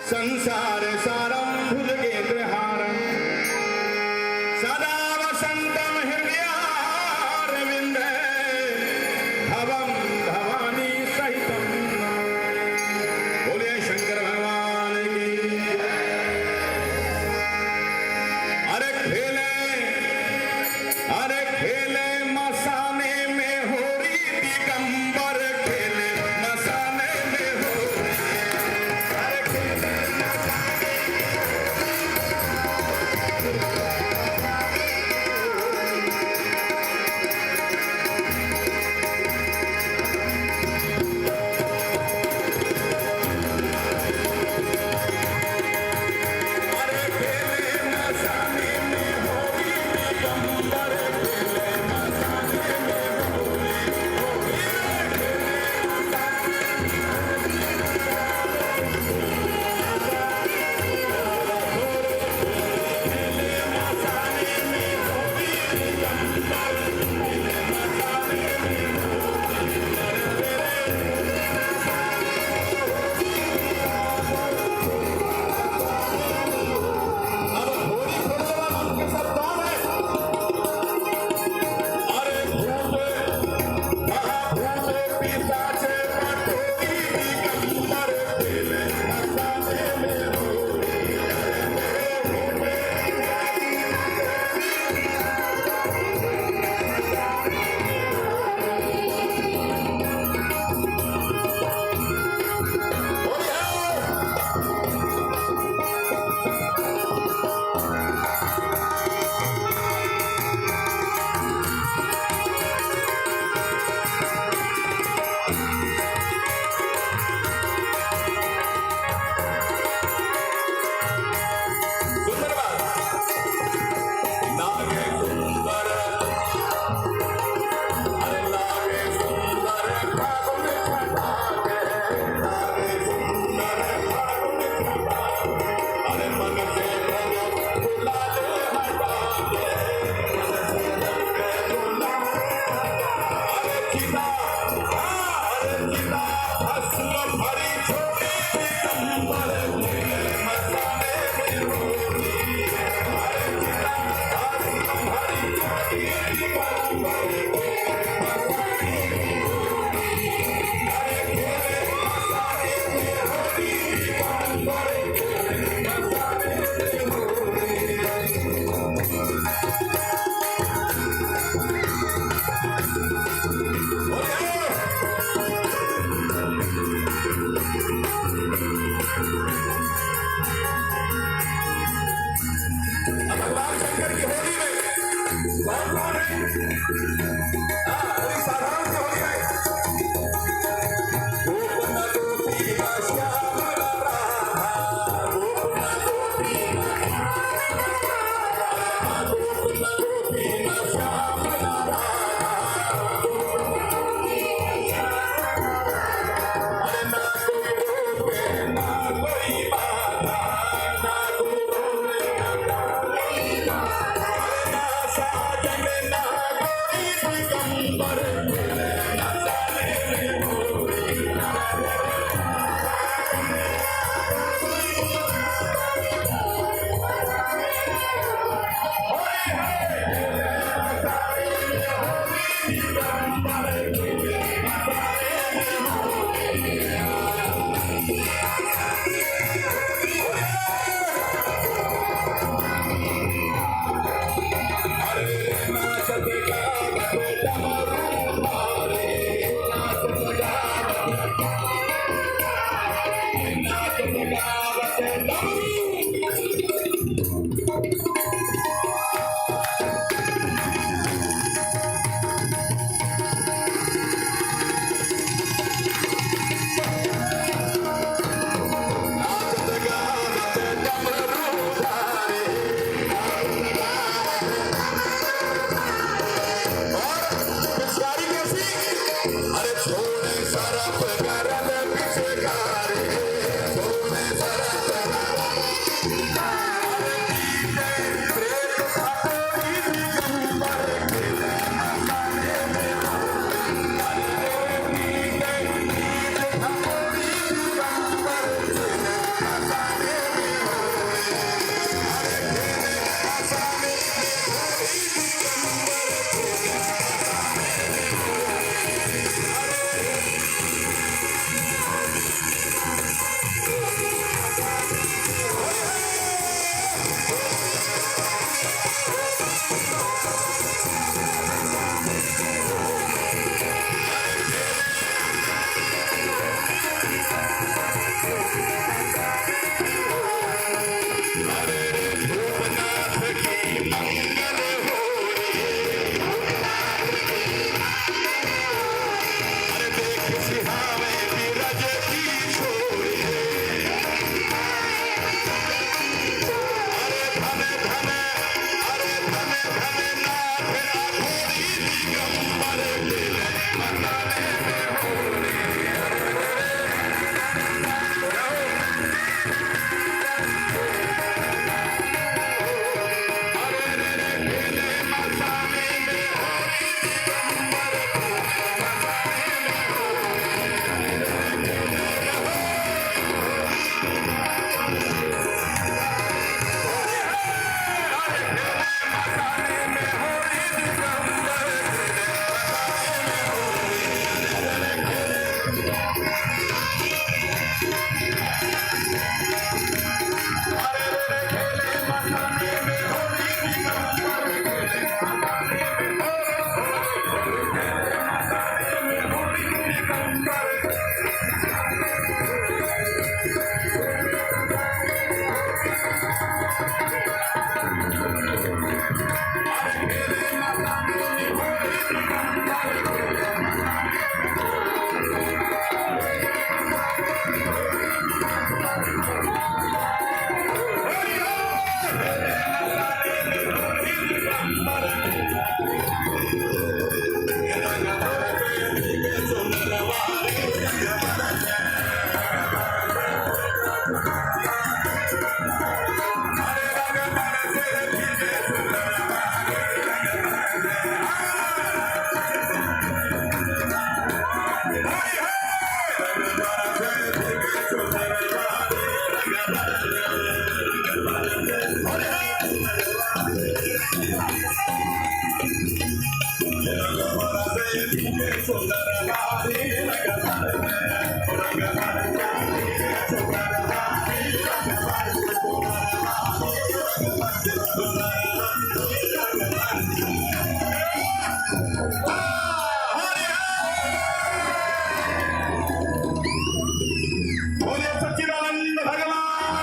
संसार सारं भुजगेन्द्रहारं सदा वसन्तं हृदयारविन्दे भवं भवानी सहितं बोलिए शंकर भगवान की। अरे खेले मसाने में होरी दिगंबर खेले मसाने में होरी। अरे खेले मसाने में होरी दिगंबर खेले मसाने में होरी। अब होरी खेलने वाला उनके साथ कौन है? अरे भूते महाभूते पिशाचे पटोरी दिगंबर खेले मसाने में होरी। सुंदर बात नागे सुंदर अरे नागे सुंदर फागुन छटाके नागे सुंदर फागुन छटाके अरे मन से रंग गुलाल हटाके मन से रंग गुलाल अरे चिता भस्म भरी छोड़ी दिगंबर खेले मसाने में होरी। अरे चिता भस्म भरी छोड़ी दिगंबर खेले मसाने में होरी। अरे खेले मसाने में होरी दिगंबर खेले मसाने में होरी। अब भगवान शंकर की होली में कौन कौन है? कोई साधारण सी होली है। गोप न गोपी न श्याम राधा, गोप न गोपी न गोप न गोपी न श्याम राधा, अरे ना कोई रोके ना कोई बाधा, ना कोई रोके ना साजन ना कोई दिगंबर खेले मसाने में होरी। दिगंबर खेले मसाने में होरी।